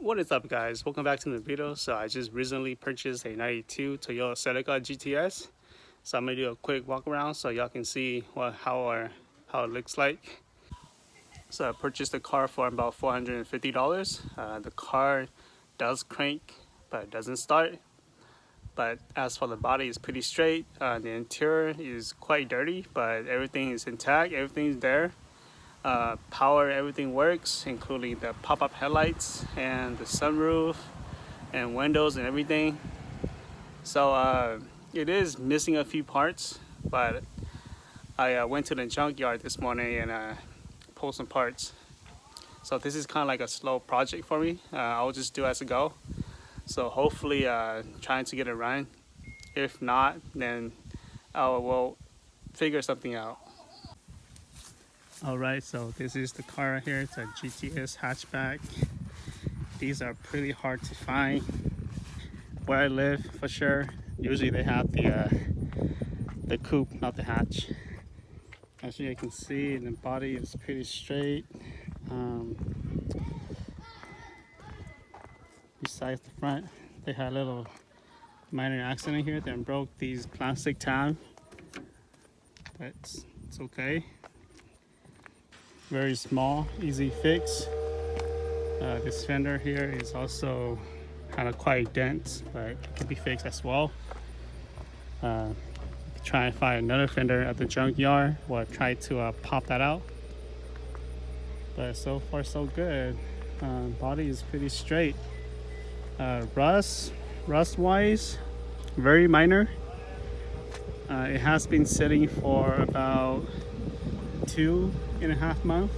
What is up, guys? Welcome back to the video. So I just recently purchased a 92 Toyota Celica GTS. So I'm gonna do a quick walk around so y'all can see how it looks like. So I purchased the car for about $450. The car does crank but it doesn't start. But as for the body, it's pretty straight. The interior is quite dirty, but everything is intact. Everything's there. Power, everything works, including the pop-up headlights and the sunroof and windows and everything. So it is missing a few parts, but I went to the junkyard this morning and pulled some parts. So this is kind of like a slow project for me. I'll just do as I go. So hopefully trying to get it running. If not, then I will figure something out. Alright, so this is the car right here. It's a GTS hatchback. These are pretty hard to find where I live, for sure. Usually they have the coupe, not the hatch. As you can see, the body is pretty straight. Besides the front, they had a little minor accident here that broke these plastic tabs, but it's okay. Very small, easy fix. This fender here is also kind of quite dense, but it can be fixed as well. Try and find another fender at the junkyard or try to pop that out. But so far so good. Body is pretty straight. Rust wise, very minor. It has been sitting for about 2.5 months.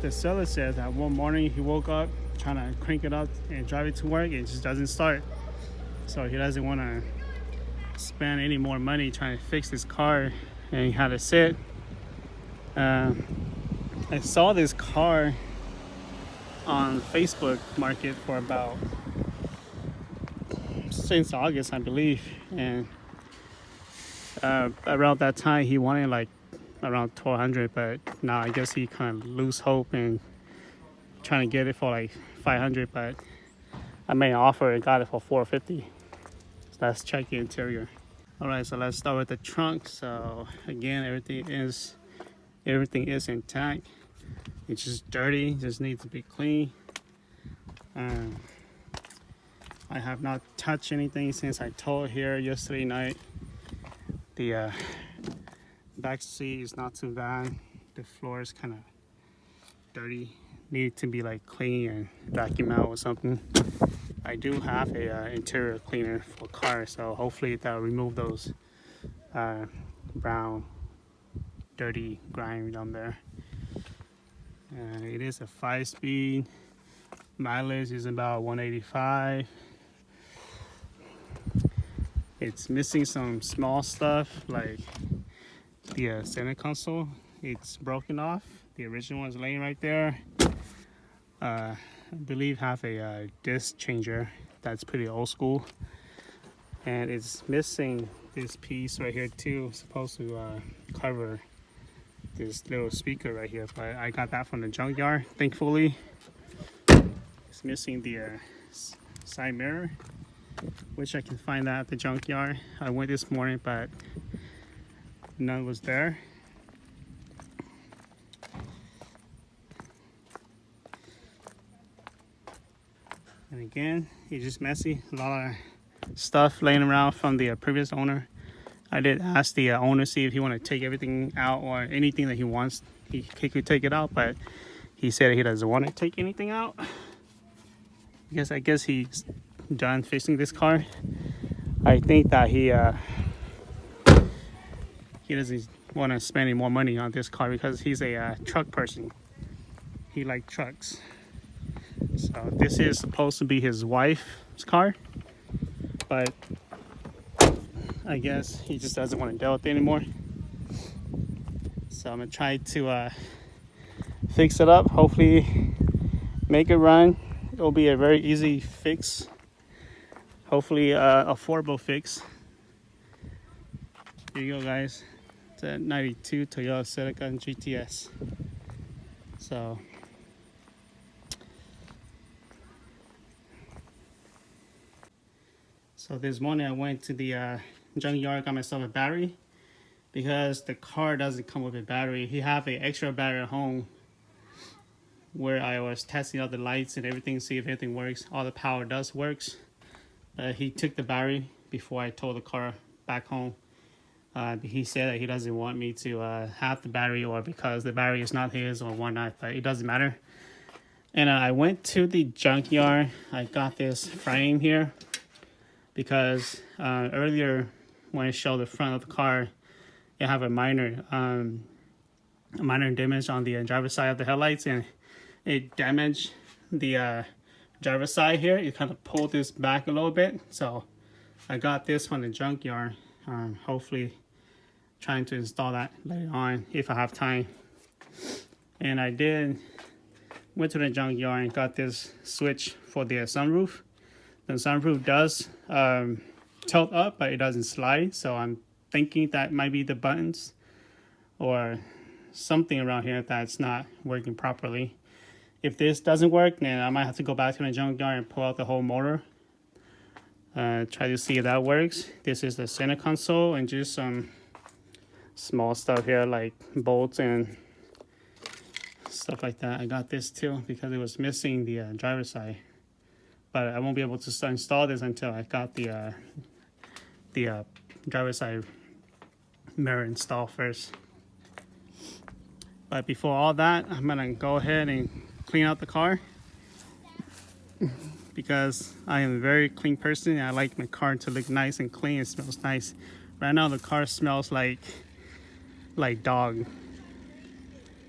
The seller says that one morning he woke up trying to crank it up and drive it to work, and it just doesn't start. So he doesn't want to spend any more money trying to fix this car, and he had to sit. I saw this car on Facebook Market for about since August, I believe, and around that time he wanted like around 1,200, but now I guess he kind of lose hope and trying to get it for like 500. But I made an offer and got it for 450. So let's check the interior. All right, so let's start with the trunk. So again, everything is intact. It's just dirty, just needs to be clean. I have not touched anything since I towed here yesterday night. The back seat is not too bad. The floor is kind of dirty, need to be like clean and vacuum out or something. I do have a interior cleaner for cars, so hopefully that'll remove those brown dirty grime down there. It is a 5-speed. Mileage is about 185. It's missing some small stuff like the center console. It's broken off. The original one is laying right there. I believe have a disc changer that's pretty old school, and it's missing this piece right here too. It's supposed to cover this little speaker right here, but I got that from the junkyard, thankfully. It's missing the side mirror, which I can find that at the junkyard. I went this morning, but none was there. And again, it's just messy. A lot of stuff laying around from the previous owner. I did ask the owner see if he wanted to take everything out or anything that he wants. He could take it out, but he said he doesn't want to take anything out. I guess he's done fixing this car. I think that he doesn't want to spend any more money on this car because he's a truck person. He likes trucks. So this is supposed to be his wife's car, but I guess he just doesn't want to deal with it anymore. So I'm gonna try to fix it up, hopefully make it run. It'll be a very easy fix, hopefully affordable fix. Here you go, guys. It's a 92 Toyota Celica GTS. So So this morning I went to the junkyard, got myself a battery because the car doesn't come with a battery. He have an extra battery at home where I was testing out the lights and everything, see if everything works. All the power does works. He took the battery before I towed the car back home. He said that he doesn't want me to have the battery, or because the battery is not his or whatnot, but it doesn't matter. And I went to the junkyard. I got this frame here because earlier when I showed the front of the car, it have a minor damage on the driver's side of the headlights, and it damaged the driver's side here. It kind of pulled this back a little bit, so I got this from the junkyard. Hopefully trying to install that later on if I have time. And I went to the junkyard and got this switch for the sunroof. The sunroof does tilt up, but it doesn't slide, so I'm thinking that might be the buttons or something around here that's not working properly. If this doesn't work, then I might have to go back to the junkyard and pull out the whole motor. Try to see if that works. This is the center console and just some small stuff here like bolts and stuff like that. I got this too because it was missing the driver's side, but I won't be able to install this until I got the driver's side mirror installed first. But before all that, I'm gonna go ahead and clean out the car because I am a very clean person and I like my car to look nice and clean. It smells nice. Right now the car smells like dog.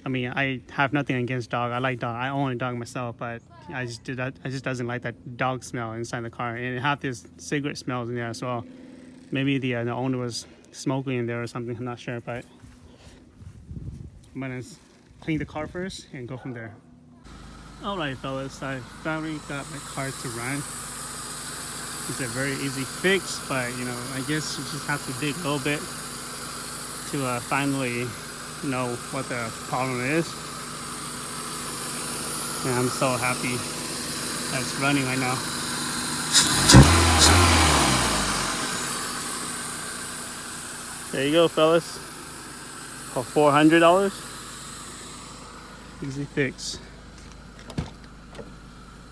I mean, I have nothing against dog. I like dog. I own a dog myself, but I just doesn't like that dog smell inside the car. And it had this cigarette smells in there as well. Maybe the owner was smoking in there or something. I'm not sure, but I'm gonna clean the car first and go from there. All right, fellas, I finally got my car to run. It's a very easy fix, but you know, I guess you just have to dig a little bit to finally know what the problem is. And I'm so happy that it's running right now. There you go, fellas, for $400. Easy fix.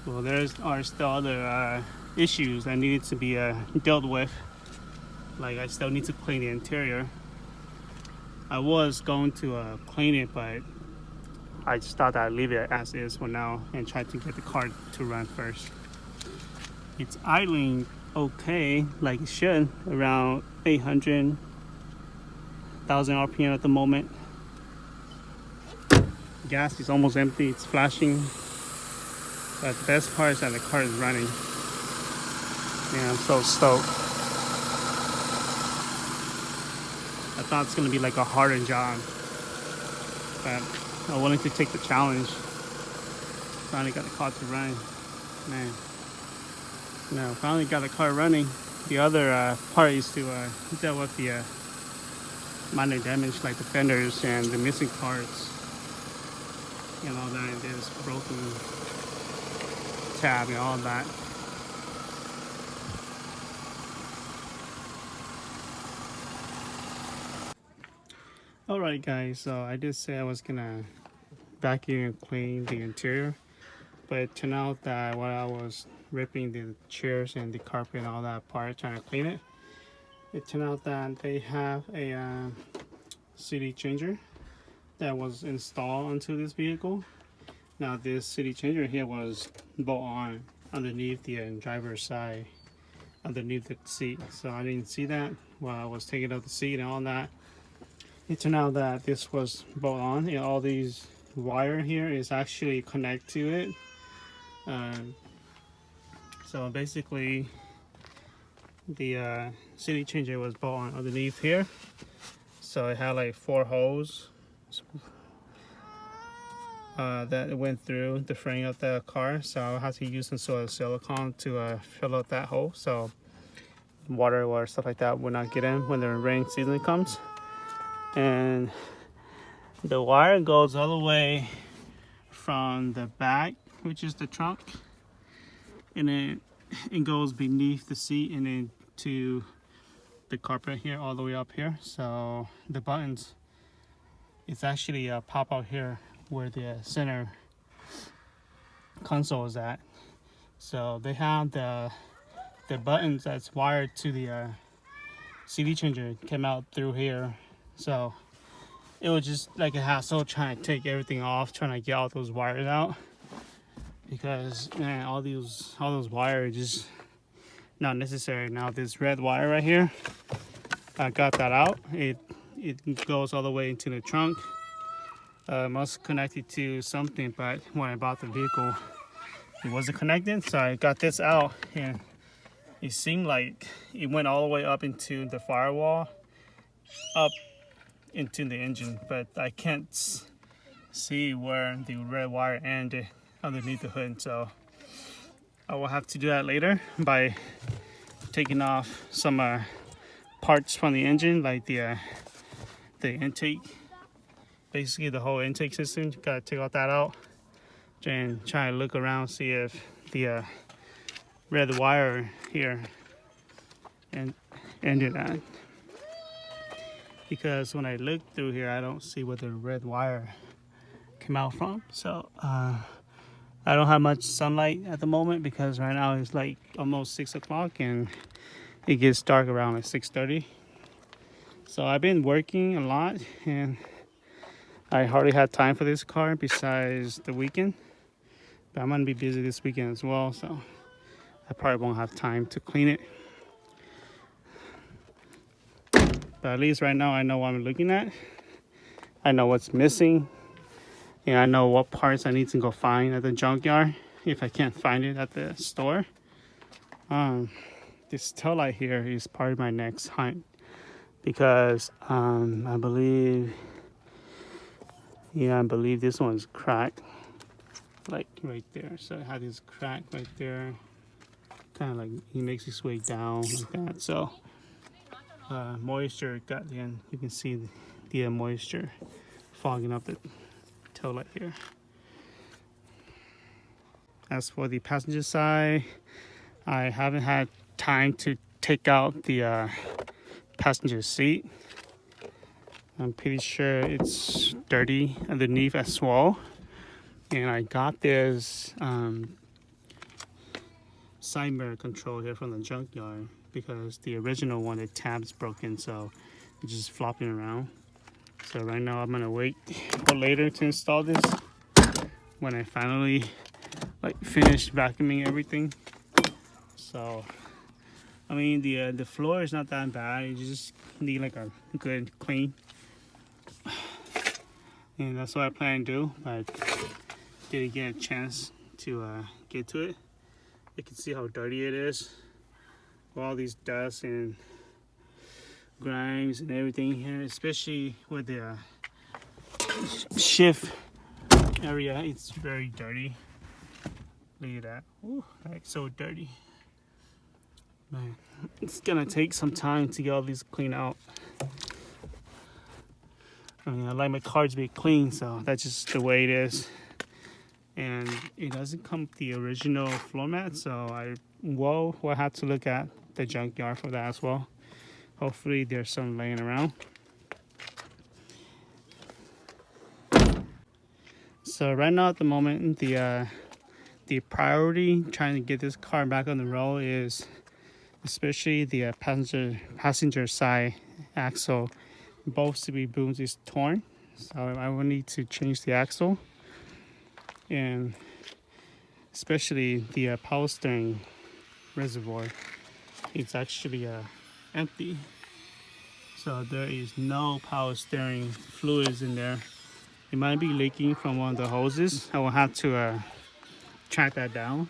Well, are still other issues that needed to be dealt with. Like I still need to clean the interior. I was going to clean it, but I just thought I'd leave it as is for now and try to get the car to run first. It's idling okay, like it should, around 800,000 RPM at the moment. Gas is almost empty, it's flashing. But the best part is that the car is running. Man, I'm so stoked. I thought it's gonna be like a harder job, but I'm willing to take the challenge. Finally got the car to run. Man, no, finally got the car running. The other part is to deal with the minor damage like the fenders and the missing parts and all that. And there's broken tab and all that. Alright guys, so I did say I was gonna vacuum and clean the interior, but it turned out that while I was ripping the chairs and the carpet and all that apart trying to clean it, it turned out that they have a CD changer that was installed onto this vehicle. Now this CD changer here was bolt on underneath the driver's side, underneath the seat, so I didn't see that while I was taking out the seat and all that. It turned out that this was bolt on and all these wire here is actually connected to it. So basically the CD changer was bolt on underneath here, so it had like 4 holes that went through the frame of the car, so I had to use some sort of silicone to fill out that hole so water or stuff like that would not get in when the rain season comes. And the wire goes all the way from the back, which is the trunk, and it it goes beneath the seat and then to the carpet here, all the way up here. So the buttons, it's actually a pop out here where the center console is at. So they have the buttons that's wired to the CD changer came out through here. So it was just like a hassle trying to take everything off, trying to get all those wires out, because man, all those wires just not necessary. Now this red wire right here, I got that out. It goes all the way into the trunk. Must connected to something, but when I bought the vehicle, it wasn't connected. So I got this out, and it seemed like it went all the way up into the firewall, up into the engine, but I can't see where the red wire ended underneath the hood. So I will have to do that later by taking off some parts from the engine, like the intake, basically the whole intake system. Gotta take all that out and try to look around, see if the red wire here ended at, because when I look through here, I don't see where the red wire came out from. So I don't have much sunlight at the moment, because right now it's like almost 6 o'clock and it gets dark around like 6:30. So I've been working a lot and I hardly had time for this car besides the weekend. But I'm gonna be busy this weekend as well, so I probably won't have time to clean it. But at least right now I know what I'm looking at. I know what's missing. And I know what parts I need to go find at the junkyard if I can't find it at the store. This tail light here is part of my next hunt, because I believe this one's cracked, like right there. So it had this crack right there, kind of like it makes its way down like that. So moisture got in. You can see the moisture fogging up the tail light here. As for the passenger side, I haven't had time to take out the passenger seat. I'm pretty sure it's dirty underneath as well. And I got this side mirror control here from the junkyard, because the original one, the tab's broken, so it's just flopping around. So right now I'm gonna wait for later to install this when I finally finish vacuuming everything. So I mean the floor is not that bad. You just need like a good clean, and that's what I plan to do. But didn't get a chance to get to it. You can see how dirty it is. All these dust and grimes and everything here, especially with the shift area. It's very dirty. Look at that. Ooh, like so dirty. Man, it's gonna take some time to get all these cleaned out. I mean, I like my car to be clean, so that's just the way it is. And it doesn't come with the original floor mat, so I will have to look at the junkyard for that as well. Hopefully there's some laying around. So right now at the moment, the priority trying to get this car back on the road is especially the passenger side axle. Both CB booms is torn, so I will need to change the axle, and especially the power steering reservoir. It's actually empty, so there is no power steering fluids in there. It might be leaking from one of the hoses. I will have to track that down.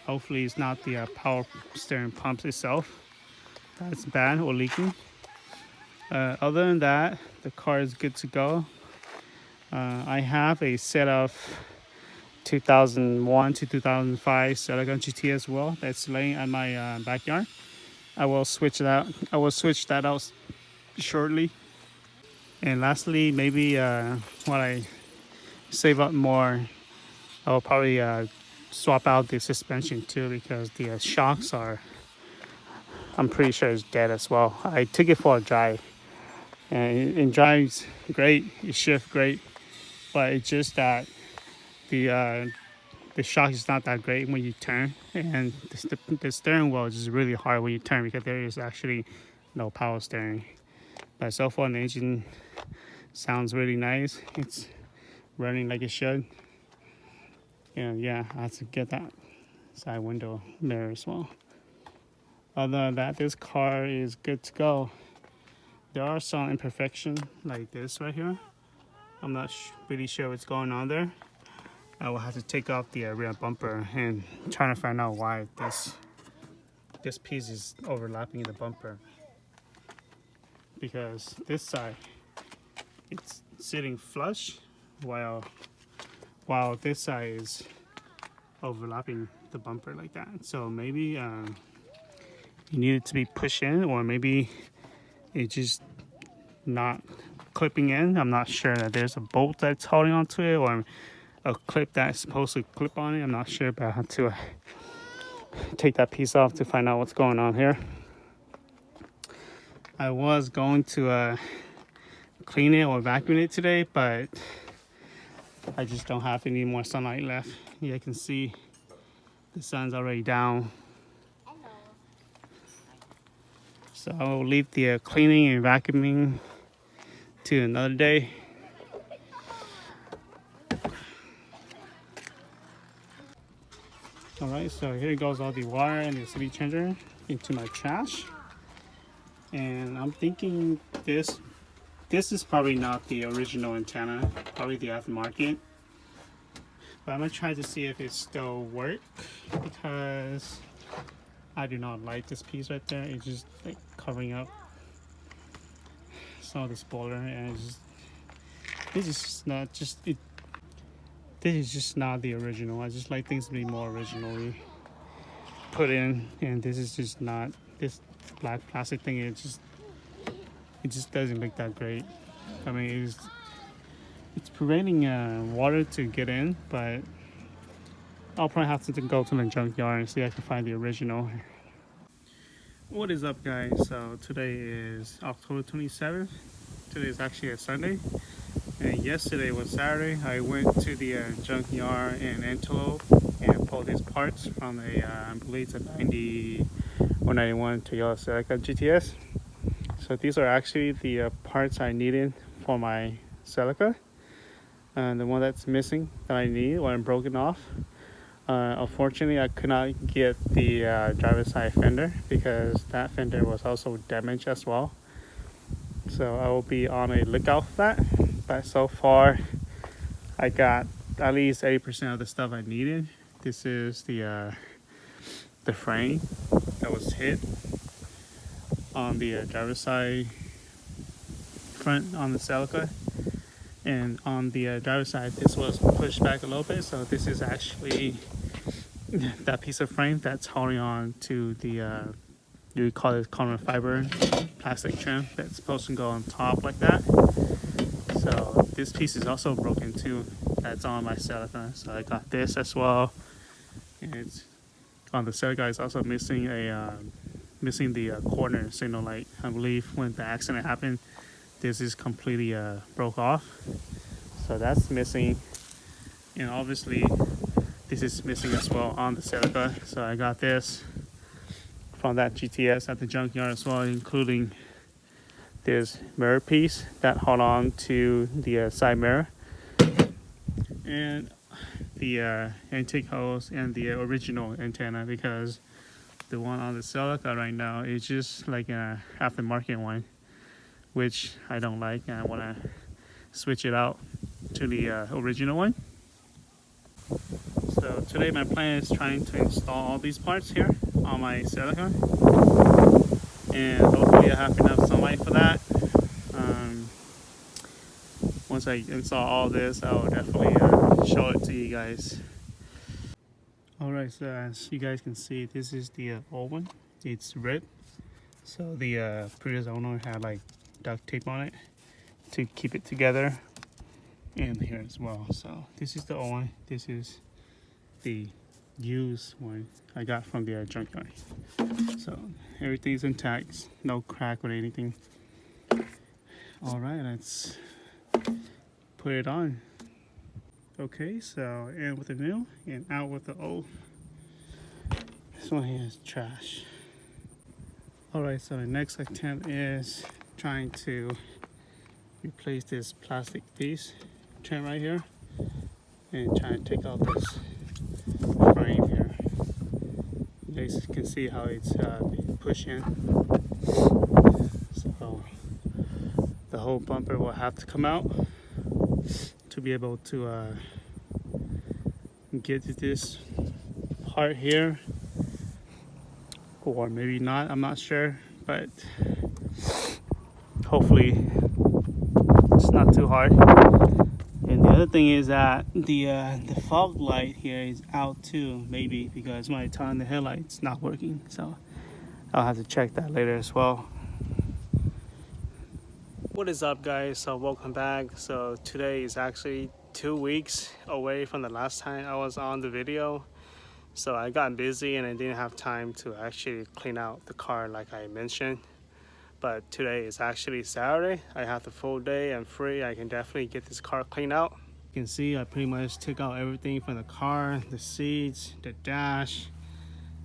Hopefully it's not the power steering pumps itself that's bad or leaking. Other than that, the car is good to go. I have a set of 2001 to 2005 Celica GTS as well that's laying at my backyard. I will switch that out shortly. And lastly, maybe when I save up more, I will probably swap out the suspension too, because the shocks are, I'm pretty sure it's dead as well. I took it for a drive, and it drives great, it shifts great, but it's just that the shock is not that great when you turn, and the steering wheel is just really hard when you turn because there is actually no power steering. But so far the engine sounds really nice. It's running like it should. And yeah, I have to get that side window mirror as well. Other than that, this car is good to go. There are some imperfections like this right here. I'm not really sure what's going on there. I will have to take off the rear bumper and try to find out why this piece is overlapping the bumper. Because this side, it's sitting flush, while this side is overlapping the bumper like that. So maybe you need it to be pushed in, or maybe it's just not clipping in. I'm not sure that there's a bolt that's holding onto it, or a clip that's supposed to clip on it. I'm not sure, but I have to take that piece off to find out what's going on here. I was going to clean it or vacuum it today, but I just don't have any more sunlight left. Yeah, I can see the sun's already down. So I'll leave the cleaning and vacuuming to another day. Alright, so here goes all the wire and the CD changer into my trash. And I'm thinking this is probably not the original antenna, probably the aftermarket. But I'm gonna try to see if it still works, because I do not like this piece right there. It's just like covering up some of the spoiler, and this is just not the original. I just like things to be more originally put in, and this is just not. This black plastic thing, it just doesn't look that great. I mean, it's preventing water to get in, but I'll probably have to go to the junkyard and see if I can find the original. What is up, guys? So today is October 27th. Today is actually a Sunday, and yesterday was Saturday. I went to the junkyard in Antelope and pulled these parts from I believe it's a 90 or 91 Toyota Celica GTS. So these are actually the parts I needed for my Celica. The one that's missing that I need or broken off. Unfortunately, I could not get the driver's side fender, because that fender was also damaged as well. So I will be on a lookout for that. But so far, I got at least 80% of the stuff I needed. This is the frame that was hit on the driver's side front on the Celica, and on the driver's side this was pushed back a little bit. So this is actually that piece of frame that's holding on to the you call it carbon fiber plastic trim that's supposed to go on top like that. So this piece is also broken too, that's on my Celica. So I got this as well, and it's on the Celica. It's also missing the corner signal light. I believe when the accident happened, this is completely broke off, so that's missing. And obviously this is missing as well on the Celica. So I got this from that GTS at the junkyard as well, including this mirror piece that hold on to the side mirror, and the intake hose, and the original antenna, because the one on the Celica right now is just like an aftermarket one, which I don't like, and I want to switch it out to the original one. So today my plan is trying to install all these parts here on my Celica, and hopefully I have enough sunlight for that. Once I install all this, I will definitely show it to you guys. Alright, so as you guys can see, this is the old one. It's red. So the previous owner had like duct tape on it to keep it together, and here as well. So this is the old one. This is the used one I got from the junkyard. So everything's intact, no crack or anything. All right, let's put it on. Okay, so in with the new and out with the old. This one here is trash. All right, so the next attempt is trying to replace this plastic piece trim right here and try to take out this frame here. You guys can see how it's being pushed in. So the whole bumper will have to come out to be able to get to this part here, or maybe not, I'm not sure, but hopefully it's not too hard. And the other thing is that the fog light here is out too, maybe because when I turn on the headlights, it's not working. So I'll have to check that later as well. What is up, guys? So welcome back. So today is actually 2 weeks away from the last time I was on the video. So I got busy and I didn't have time to actually clean out the car like I mentioned. But today is actually Saturday. I have the full day. I'm free. I can definitely get this car cleaned out. You can see I pretty much took out everything from the car, the seats, the dash,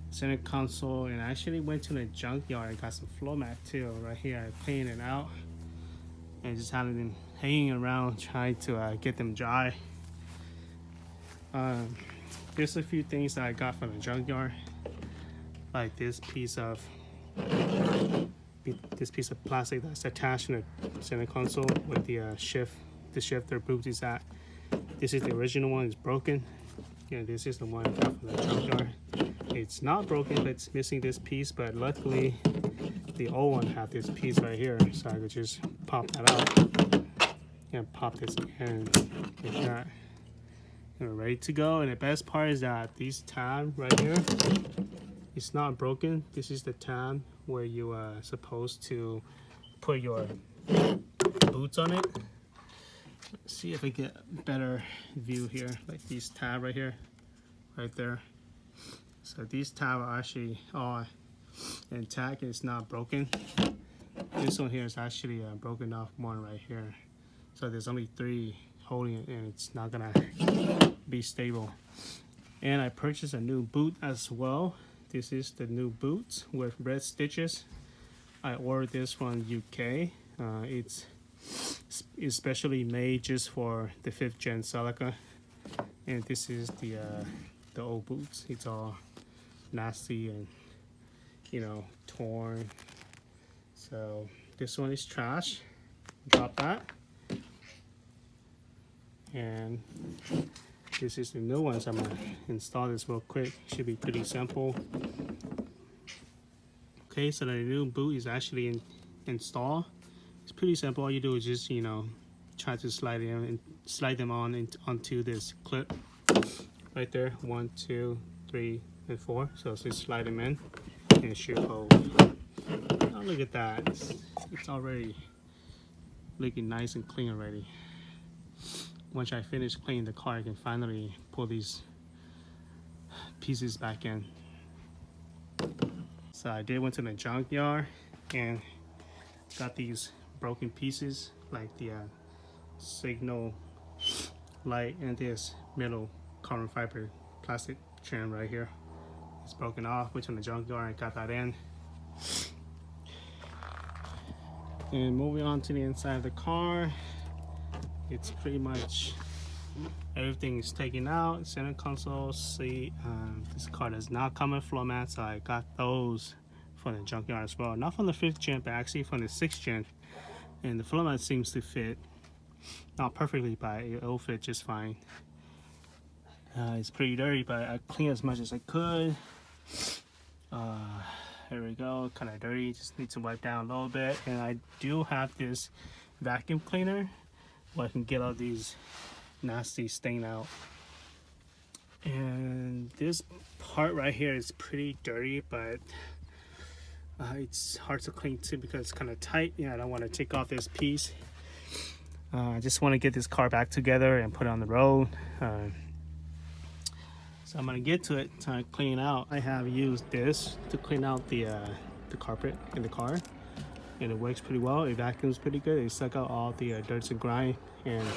center console, and I actually went to the junkyard. I got some floor mat too right here. I cleaned it out and just had them hanging around trying to get them dry. There's a few things that I got from the junkyard, like this piece of plastic that's attached in the center console with the shifter booties at. This is the original one. It's broken. Yeah, this is the one I got from the junkyard. It's not broken, but it's missing this piece. But luckily, the old one had this piece right here, so I could just pop that out and pop this in like that. And we're ready to go. And the best part is that this tab right here, it's not broken. This is the tab where you are supposed to put your boots on it. Let's see if I get a better view here, like these tab right here, right there. So these tabs are actually all intact and it's not broken. This one here is actually broken off one right here. So there's only 3 holding it and it's not gonna be stable. And I purchased a new boot as well. This is the new boot with red stitches. I ordered this from UK. It's especially made just for the 5th Gen Celica. And this is the old boots. It's all nasty and, you know, torn. So this one is trash. Drop that. And this is the new ones. I'm gonna install this real quick. Should be pretty simple. Okay, so the new boot is actually installed. It's pretty simple. All you do is just, you know, try to slide them on onto this clip right there. 1, 2, 3, and 4. So just slide them in, and it should hold. Oh, look at that! It's already looking nice and clean already. Once I finish cleaning the car, I can finally pull these pieces back in. So I went to the junkyard and got these broken pieces, like the signal light and this middle carbon fiber plastic trim right here. It's broken off. Went to the junkyard and got that in. And moving on to the inside of the car, it's pretty much everything is taken out. Center console, seat. This car does not come with floor mats, so I got those from the junkyard as well. Not from the 5th Gen, but actually from the 6th Gen. And the floor mat seems to fit, not perfectly, but it'll fit just fine. It's pretty dirty, but I cleaned as much as I could. There we go, kind of dirty. Just need to wipe down a little bit. And I do have this vacuum cleaner where I can get all these nasty stain out. And this part right here is pretty dirty, but it's hard to clean too because it's kind of tight. Yeah, I don't want to take off this piece. I just want to get this car back together and put it on the road. So I'm gonna get to it to clean out. I have used this to clean out the carpet in the car, and it works pretty well. It vacuums pretty good. It suck out all the dirt and grime. And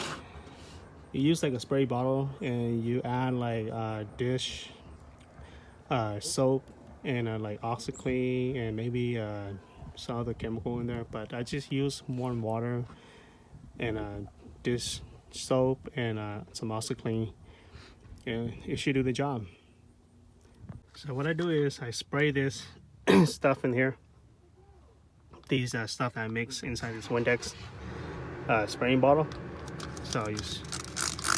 you use like a spray bottle, and you add like dish soap and like OxyClean and maybe some other chemical in there. But I just use warm water and dish soap and some OxyClean, and it should do the job. So what I do is I spray this stuff in here. These stuff I mix inside this Windex spraying bottle. So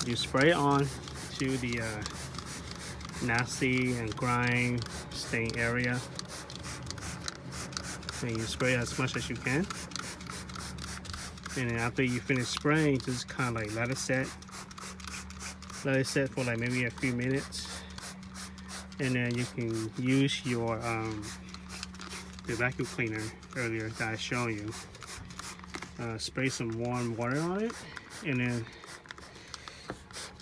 you spray it on to the nasty and grime stain area, and you spray as much as you can. And then after you finish spraying, just kind of like let it set for like maybe a few minutes, and then you can use your the vacuum cleaner earlier that I showed you. Spray some warm water on it, and then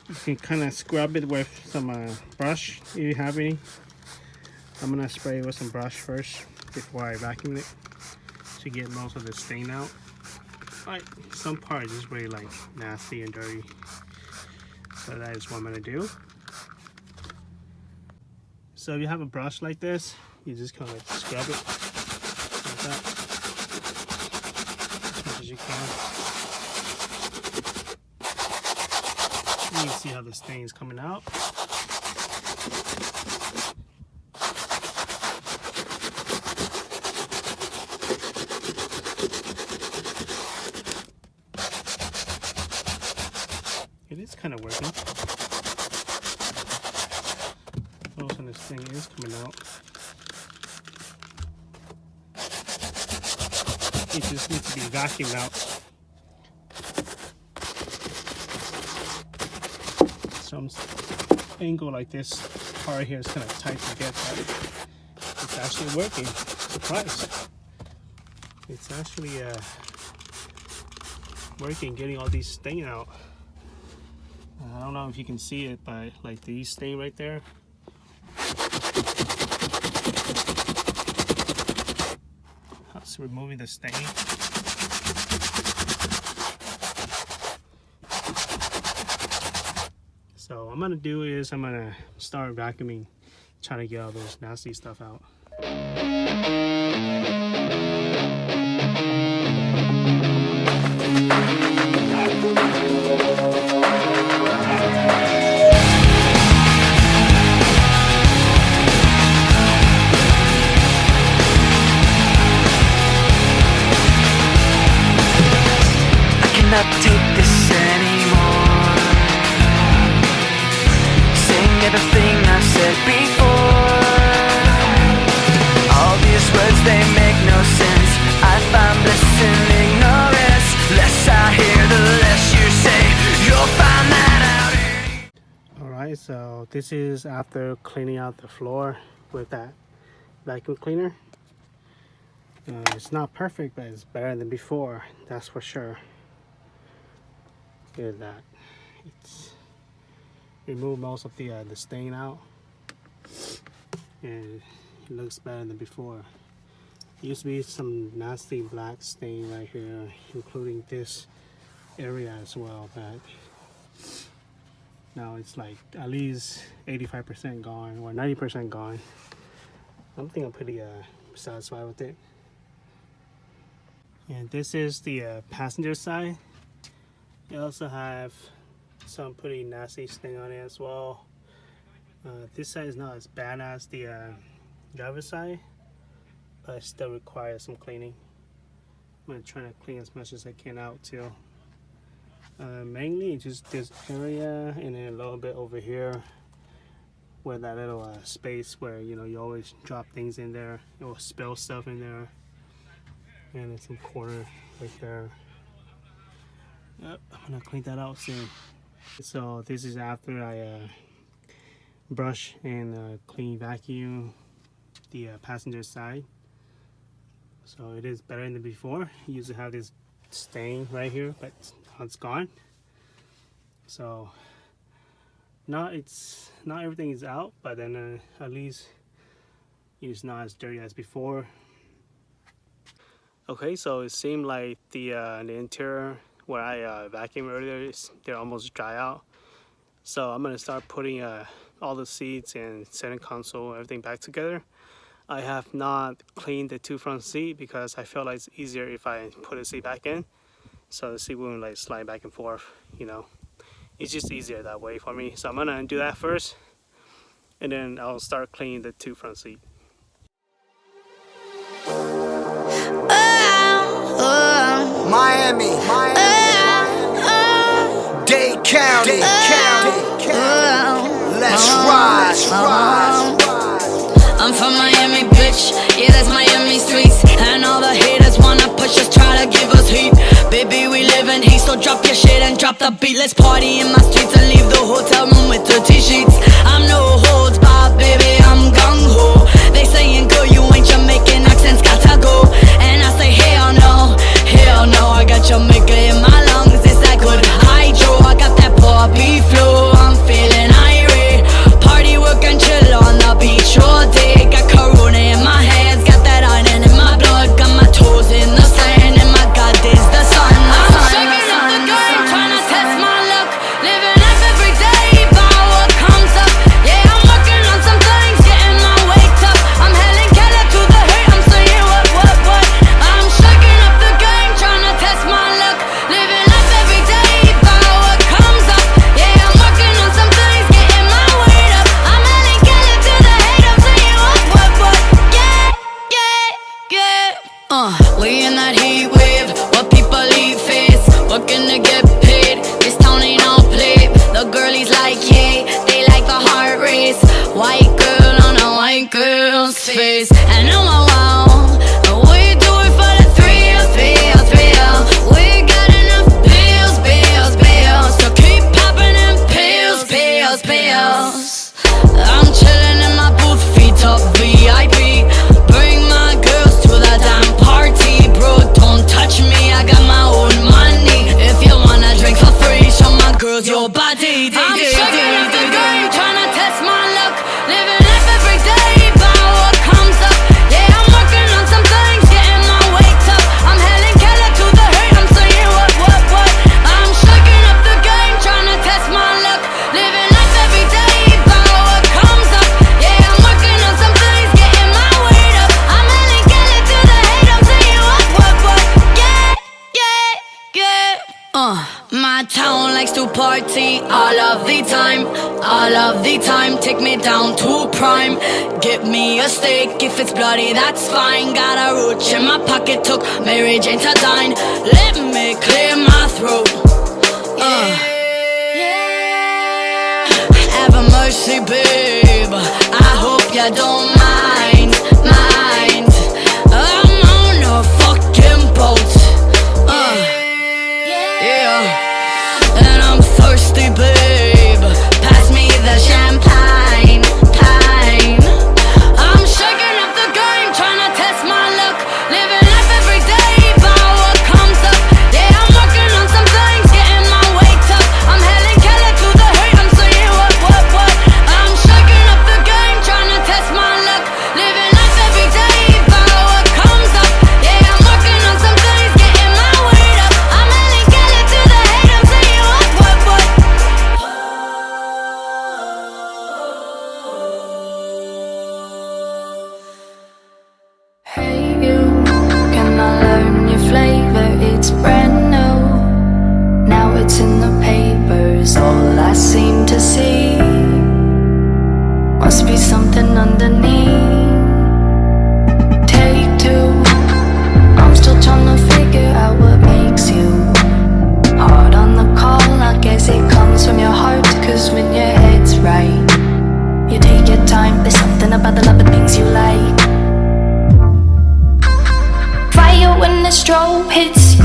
you can kind of scrub it with some brush if you have any. I'm gonna spray it with some brush first before I vacuum it to get most of the stain out. Like some parts is really like nasty and dirty, so that is what I'm gonna do. So if you have a brush like this, you just kind of like scrub it like that as much as you can. You can see how the stain is coming out. It is kind of working. Most of this thing is coming out. It just needs to be vacuumed out. Some angle like this part here is kind of tight to get, but it's actually working. Surprise! It's actually working, getting all these stain out. I don't know if you can see it, but like these stain right there. That's removing the stain. So what I'm gonna do is I'm gonna start vacuuming, trying to get all those nasty stuff out. Not take this anymore. Saying everything I've said before. All these words, they make no sense. I find bliss in ignorance. Less I hear, the less you say. You'll find that out. Alright, so this is after cleaning out the floor with that vacuum cleaner. It's not perfect, but it's better than before, that's for sure. Look at that. It's removed most of the stain out, and it looks better than before. There used to be some nasty black stain right here, including this area as well, but now it's like at least 85% gone or 90% gone. I think I'm pretty satisfied with it. And this is the passenger side. You also have some pretty nasty stain on it as well. This side is not as bad as the driver's side, but it still requires some cleaning. I'm gonna try to clean as much as I can out too. Mainly just this area, and then a little bit over here where that little space where you always drop things in there, or spill stuff in there, and then some corner right there. Yep, I'm gonna clean that out soon. So this is after I brush and clean vacuum the passenger side. So it is better than before. You used to have this stain right here, but now it's gone. So not everything is out, but then at least it's not as dirty as before. Okay, so it seemed like the interior where I vacuumed earlier, they're almost dry out. So I'm gonna start putting all the seats and center console, everything back together. I have not cleaned the two front seat because I feel like it's easier if I put the seat back in, so the seat won't like slide back and forth. You know, it's just easier that way for me. So I'm gonna do that first, and then I'll start cleaning the two front seat. Miami, Dade County, let's ride. I'm from Miami, bitch. Yeah, that's Miami streets. And all the haters wanna push us, try to give us heat. Baby, we live in heat, so drop your shit and drop the beat. Let's party in my streets and leave the hotel room with dirty sheets. I'm no holds barred, baby, I'm gung-ho. They saying, girl, you ain't Jamaican, accents gotta go. And I say, hell no, I got Jamaica in my lungs. It's that good hydro, I got that poppy flow. I'm feeling irate, party work and chill on the beach all day. Got corona in my hands, got that iron in my blood. Got my toes in the sand, and my God is the sun. I'm shaking up the game, trying to test my luck. Living life every day, by what comes up. Yeah, I'm working on some things, getting my weight up. I'm Helen Keller to the hate, I'm saying what. I'm shaking up the game, trying to test my luck. Living life every day, by what comes up. Yeah, I'm working on some things, getting my weight up. I'm Helen Keller to the hate, I'm saying what. Yeah. We in that heat wave, what people eat face, working to get paid. This town ain't all play. The girlies like, yeah, they like the heart race. White girl on a white girl's face. And oh wow, we do it for the thrills. We got enough bills. So keep popping them pills. I'm chilling in my booth, feet up VIP. Bring my girls to the damn party. Bro, don't touch me, I got my own money. If you wanna drink for free, show my girls your body. I'm shaking up the game, tryna test my luck. Living life every day, by what comes up. Yeah, I'm working on some things, getting my weight up. I'm Helen Keller to the hate, I'm saying what. I'm shaking up the game, tryna test my luck. Living life every day, by what comes up. Yeah, I'm working on some things, getting my weight up. I'm Helen Keller to the hate, I'm saying what. Yeah. My town likes to party all of the time. Take me down to prime. Get me a steak, if it's bloody, that's fine. Got a roach in my pocket, took Mary Jane to dine. Let me clear my throat. Have a mercy, babe, I hope you don't mind. I'm on a fucking boat. Yeah. And I'm thirsty, babe, pass me the champagne. I'm shaking up the game, tryna test my luck. Living life every day, by what comes up. Yeah, I'm working on some things, getting my weight up. I'm Helen Keller to the hate, I'm saying what. I'm shaking up the game, tryna test my luck. Living life every day, by what comes up. Yeah, I'm working on some things, getting my weight up. I'm Helen Keller to the hate, I'm saying what. Hey you, can I learn your flavor? It's brand new, now it's in the papers. All I seem to see must be something underneath. Take two, I'm still trying to figure out what makes you hard on the call. I guess it comes from your heart, cause when your head's right, you take your time. There's something about the love of things you like. Fire when the strobe hits you.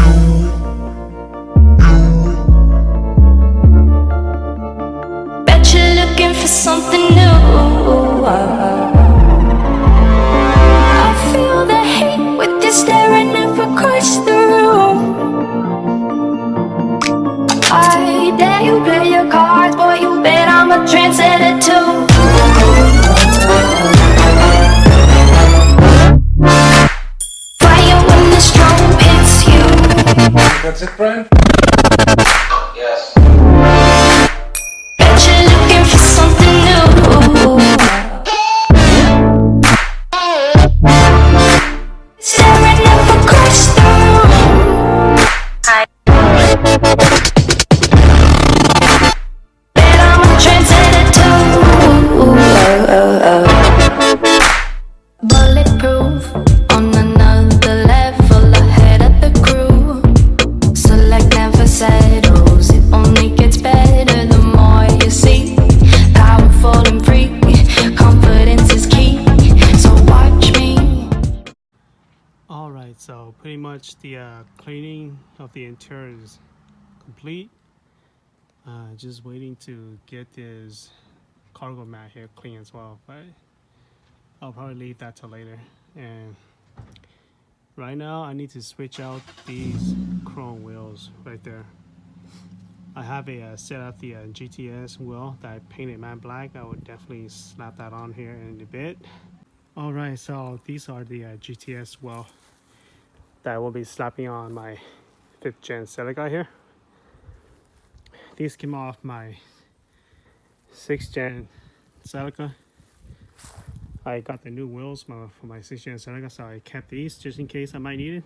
Bet you're looking for something new. I feel the hate with you staring across the room. I dare you play your cards, boy, you bet I'm a tramp. That's it, friend? Yes. Bet you're looking for something new. Staring up a crystal. Bet I'm a trendsetter too. Bulletproof, on another level, ahead of the crew. Select never settles, it only gets better the more you see. Powerful and free, confidence is key, so watch me. Alright, so pretty much the cleaning of the interior is complete. Just waiting to get this cargo mat here clean as well, but I'll probably leave that till later. And right now I need to switch out these chrome wheels right there. I have a set up the GTS wheel that I painted matte black. I would definitely slap that on here in a bit. Alright, so these are the GTS wheel that I will be slapping on my 5th Gen Celica here. These came off my 6th Gen Celica. I got the new wheels for my 6th Gen Celica, so I kept these just in case I might need it.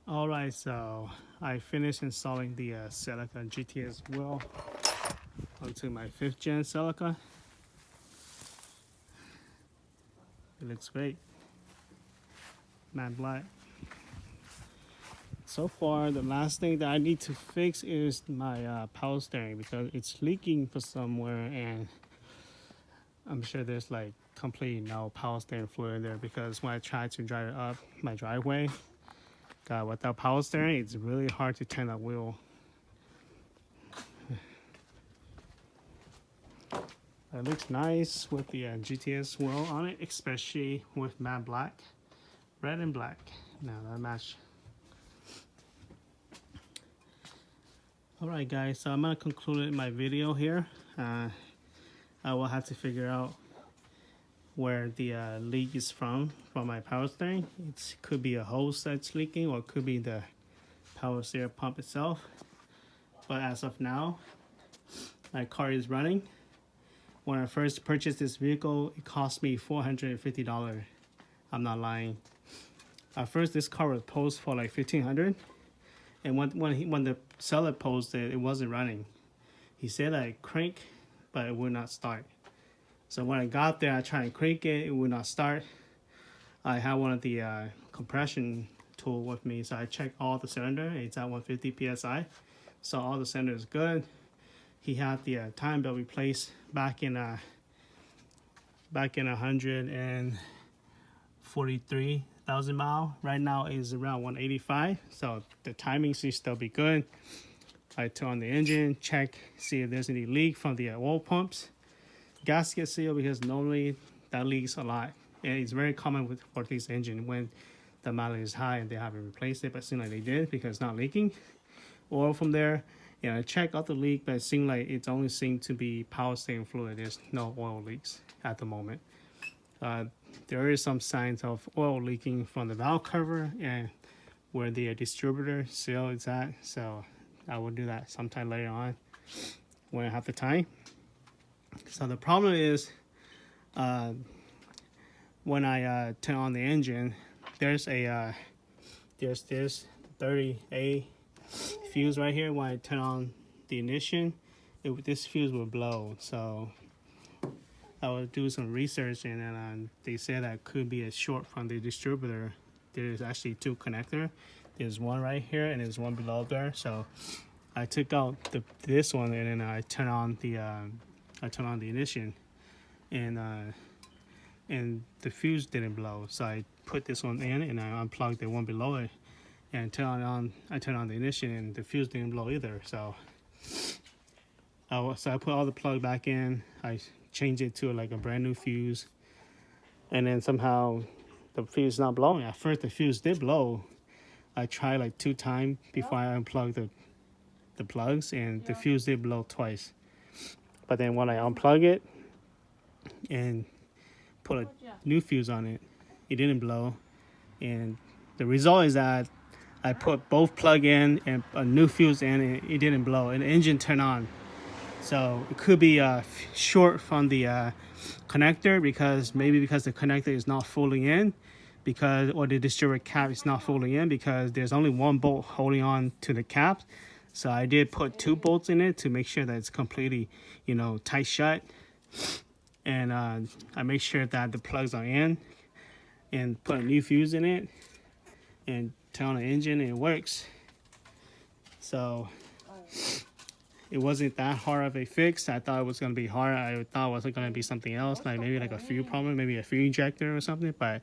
Alright, so I finished installing the Celica GTS wheel onto my 5th Gen Celica. It looks great. Matte black. So far, the last thing that I need to fix is my power steering because it's leaking for somewhere, and I'm sure there's like completely no power steering fluid in there because when I tried to drive it up my driveway, without power steering, it's really hard to turn that wheel. It looks nice with the GTS wheel on it, especially with matte black, red and black. Now that match. Alright guys, so I'm gonna conclude my video here. I will have to figure out where the leak is from my power steering. It could be a hose that's leaking, or it could be the power steering pump itself. But as of now, my car is running. When I first purchased this vehicle, it cost me $450. I'm not lying. At first, this car was posted for like $1,500, and when the seller posted, it wasn't running. He said I crank, but it would not start. So when I got there, I tried to crank it, it would not start. I had one of the compression tool with me, so I checked all the cylinder. It's at 150 psi, so all the cylinder is good. He had the time belt replaced back in 143,000 miles. Right now is around 185, so the timing should still be good. I turn on the engine, check, see if there's any leak from the oil pumps. Gasket seal, because normally that leaks a lot, and it's very common for this engine when the mileage is high and they haven't replaced it, but it seemed like they did because it's not leaking. Oil from there, I checked out the leak, but it seemed like it only seemed to be power steering fluid. There's no oil leaks at the moment. There is some signs of oil leaking from the valve cover and where the distributor seal is at, so I will do that sometime later on when I have the time. So the problem is when I turn on the engine, there's this 30A fuse right here. When I turn on the ignition, this fuse will blow. So I will do some research, and then they said that could be a short from the distributor. There's actually two connectors. There's one right here and there's one below there. So I took out this one, and then I turn on the ignition, and the fuse didn't blow. So I put this one in and I unplugged the one below it, and I turned on the ignition, and the fuse didn't blow either. So I put all the plug back in. I changed it to like a brand new fuse, and then somehow the fuse not blowing. At first the fuse did blow. I tried like 2 times before I unplugged the plugs, and the fuse did blow twice. But then when I unplug it and put a new fuse on it, it didn't blow. And the result is that I put both plug in and a new fuse in, and it didn't blow, and the engine turned on. So it could be short from the connector, because the connector is not fully in, or the distributor cap is not fully in, because there's only one bolt holding on to the cap. So I did put 2 bolts in it to make sure that it's completely, tight shut. And I make sure that the plugs are in, and put a new fuse in it, and turn on the engine, and it works. So it wasn't that hard of a fix. I thought it was going to be hard. I thought it was going to be something else, like maybe like a fuel problem, maybe a fuel injector or something. But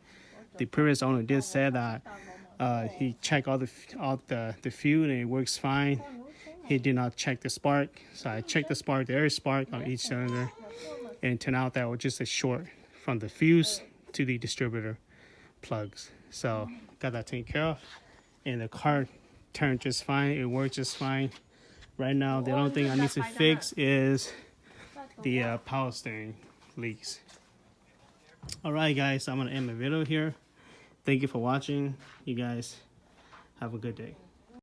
the previous owner did say that he checked all the fuel, and it works fine. He did not check the spark. So I checked the spark. There is spark on each cylinder, and it turned out that it was just a short from the fuse to the distributor plugs. So got that taken care of, and the car turned just fine. It worked just fine. Right now, the only thing I need to fix is the power steering leaks. Alright guys, I'm going to end my video here. Thank you for watching. You guys have a good day.